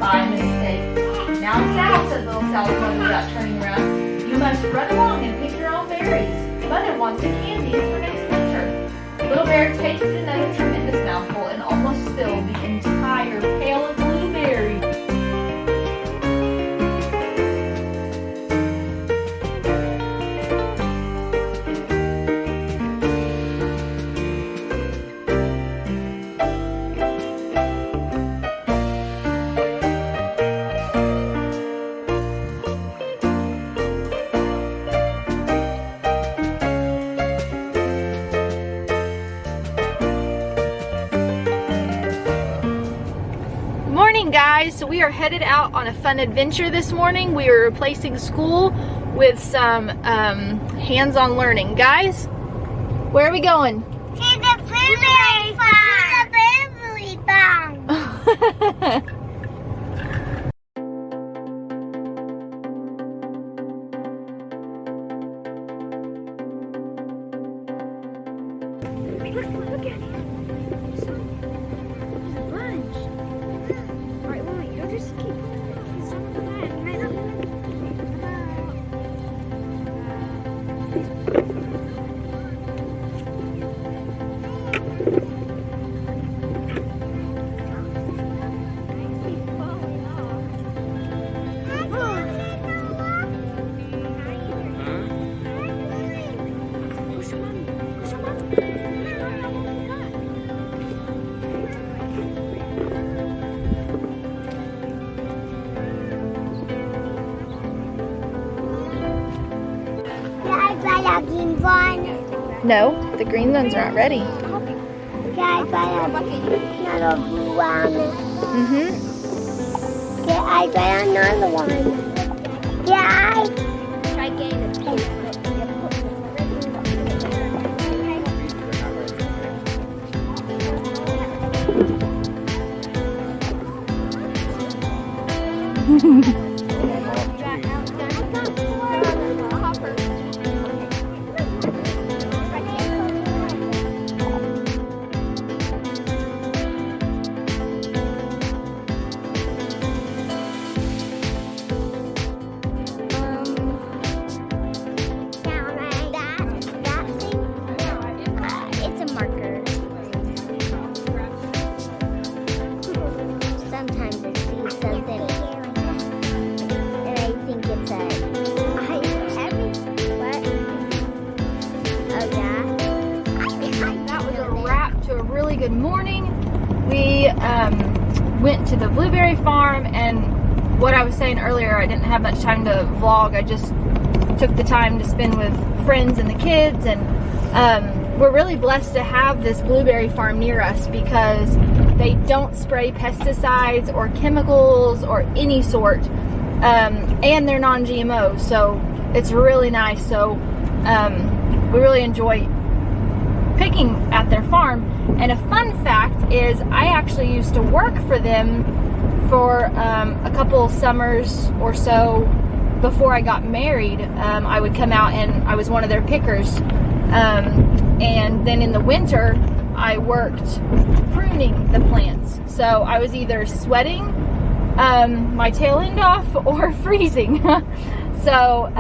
By mistake. Now, Sal, said little Sal's mother without turning around, you must run along and pick your own berries. Mother wants the candies for next winter. Little Bear tasted another tremendous mouthful and almost spilled the entire pail of blueberries. Guys, so we are headed out on a fun adventure this morning. We are replacing school with some hands-on learning. Guys, where are we going? To the blueberry farm. To the blueberry farm. Look at it. There's a bunch. Alright, wait, you'll just keep some of that. No, the green ones aren't ready. I got another blue one. Yeah, I got another one. Yeah, try getting the pink. Good morning. We went to the blueberry farm, and what I was saying earlier, I didn't have much time to vlog. I just took the time to spend with friends and the kids, and we're really blessed to have this blueberry farm near us because they don't spray pesticides or chemicals or any sort, and they're non-GMO, so it's really nice. So we really enjoy picking at their farm. And a fun fact is I actually used to work for them for a couple summers or so before I got married. I would come out and I was one of their pickers, and then in the winter I worked pruning the plants, so I was either sweating my tail end off or freezing. So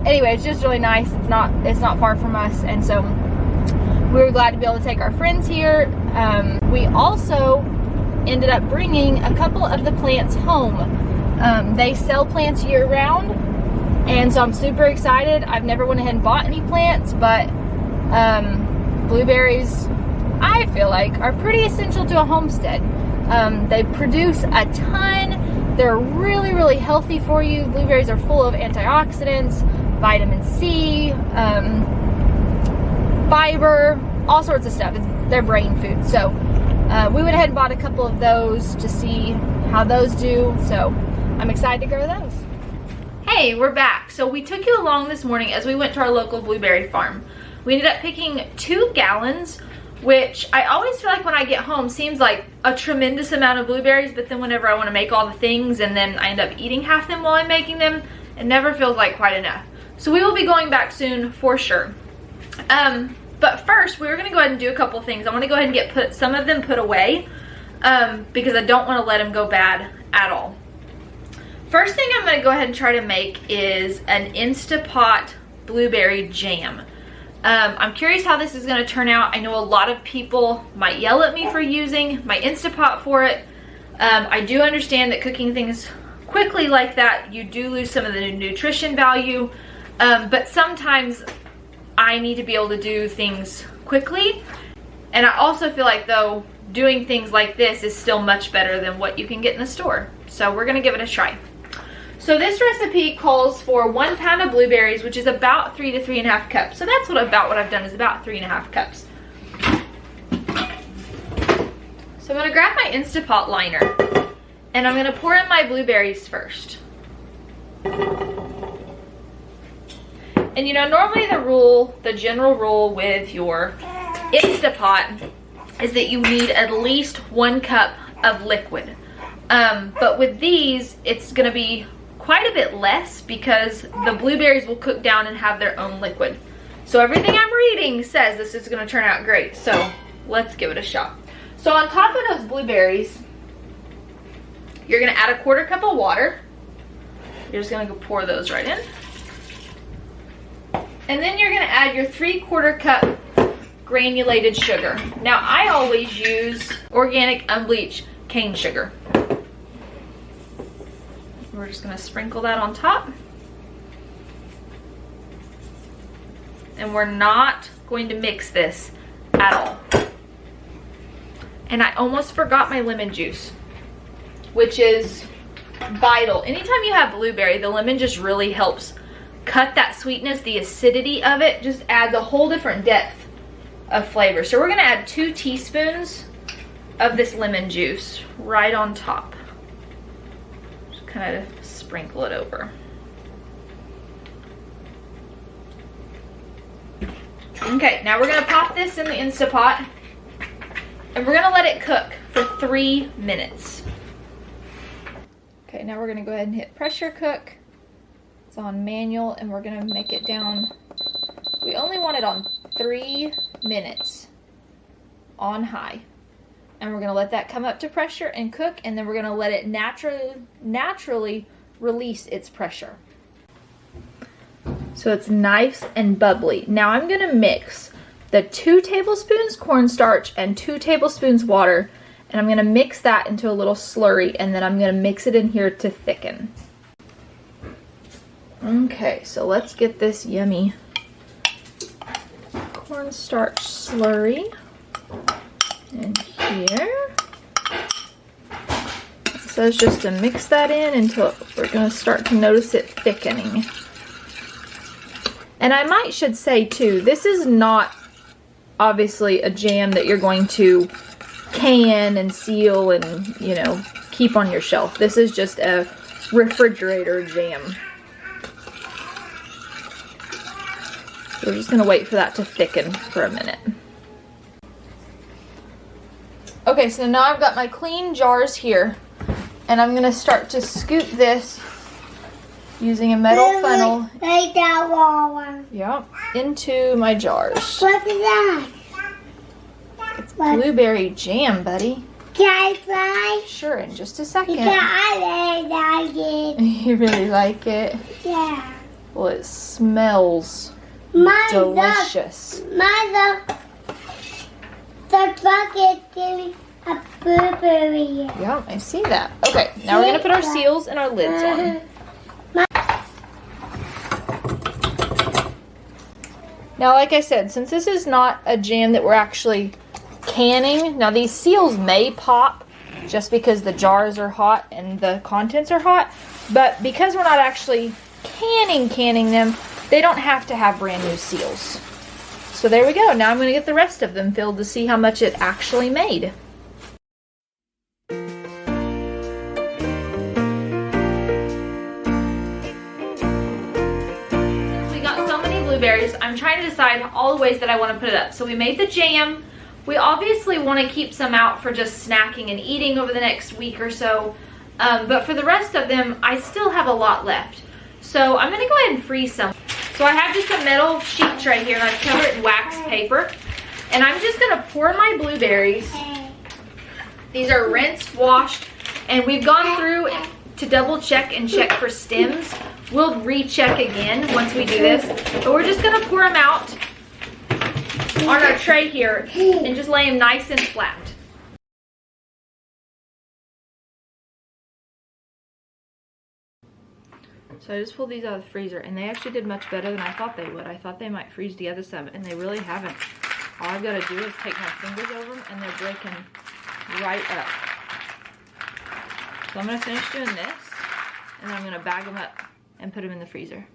anyway, it's just really nice. It's not far from us, and so we were glad to be able to take our friends here. We also ended up bringing a couple of the plants home. They sell plants year round, and so I'm super excited. I've never went ahead and bought any plants, but blueberries, I feel like, are pretty essential to a homestead. They produce a ton. They're really, really healthy for you. Blueberries are full of antioxidants, vitamin C, fiber, all sorts of stuff. They're brain food. So we went ahead and bought a couple of those to see how those do. So I'm excited to grow those. Hey, we're back. So we took you along this morning as we went to our local blueberry farm. We ended up picking 2 gallons, which I always feel like when I get home seems like a tremendous amount of blueberries, but then whenever I want to make all the things and then I end up eating half them while I'm making them, it never feels like quite enough. So we will be going back soon for sure. But first, we're going to go ahead and do a couple things. I want to go ahead and get some of them put away because I don't want to let them go bad at all. First thing I'm going to go ahead and try to make is an Instapot blueberry jam. I'm curious how this is going to turn out. I know a lot of people might yell at me for using my Instapot for it. I do understand that cooking things quickly like that, you do lose some of the nutrition value, but sometimes I need to be able to do things quickly. And I also feel like, though, doing things like this is still much better than what you can get in the store. So we're going to give it a try. So this recipe calls for 1 pound of blueberries, which is about 3 to 3.5 cups. So that's about what I've done, is about 3.5 cups. So I'm going to grab my Instapot liner and I'm going to pour in my blueberries first. And you know, normally the general rule with your Instapot is that you need at least 1 cup of liquid. But with these, it's going to be quite a bit less because the blueberries will cook down and have their own liquid. So everything I'm reading says this is going to turn out great. So let's give it a shot. So on top of those blueberries, you're going to add a 1/4 cup of water. You're just going to go pour those right in. And then you're going to add your 3/4 cup granulated sugar. Now I always use organic unbleached cane sugar. We're just going to sprinkle that on top. And we're not going to mix this at all. And I almost forgot my lemon juice, which is vital. Anytime you have blueberry, the lemon just really helps cut that sweetness. The acidity of it just adds a whole different depth of flavor. So we're going to add 2 teaspoons of this lemon juice right on top. Just kind of sprinkle it over. Okay, now we're going to pop this in the Instapot and we're going to let it cook for 3 minutes. Okay, now we're going to go ahead and hit pressure cook. It's on manual and we're going to make it down. We only want it on 3 minutes on high. And we're going to let that come up to pressure and cook, and then we're going to let it naturally release its pressure. So it's nice and bubbly. Now I'm going to mix the 2 tablespoons cornstarch and 2 tablespoons water, and I'm going to mix that into a little slurry, and then I'm going to mix it in here to thicken. Okay, so let's get this yummy cornstarch slurry in here. It says just to mix that in until we're going to start to notice it thickening. And I should say too, this is not obviously a jam that you're going to can and seal and, you know, keep on your shelf. This is just a refrigerator jam. So we're just going to wait for that to thicken for a minute. Okay, so now I've got my clean jars here, and I'm going to start to scoop this using a metal funnel. Like that one. Yep, into my jars. What's that? It's blueberry jam, buddy. Can I try? Sure, in just a second. Yeah, I really like it. You really like it? Yeah. Well, it smells delicious. The bucket giving a blueberry. Yeah, I see that. Okay, now we're going to put our seals and our lids on. Now, like I said, since this is not a jam that we're actually canning, now these seals may pop just because the jars are hot and the contents are hot, but because we're not actually canning them, they don't have to have brand new seals. So there we go. Now I'm going to get the rest of them filled to see how much it actually made. Since we got so many blueberries, I'm trying to decide all the ways that I want to put it up. So we made the jam. We obviously want to keep some out for just snacking and eating over the next week or so. But for the rest of them, I still have a lot left. So I'm going to go ahead and freeze some. So I have just a metal sheet right here, and I've covered it in wax paper. And I'm just going to pour my blueberries. These are rinsed, washed, and we've gone through to double check and check for stems. We'll recheck again once we do this. But we're just gonna pour them out on our tray here and just lay them nice and flat. So I just pulled these out of the freezer, and they actually did much better than I thought they would. I thought they might freeze together some, and they really haven't. All I've got to do is take my fingers over them, and they're breaking right up. So I'm going to finish doing this, and then I'm going to bag them up and put them in the freezer.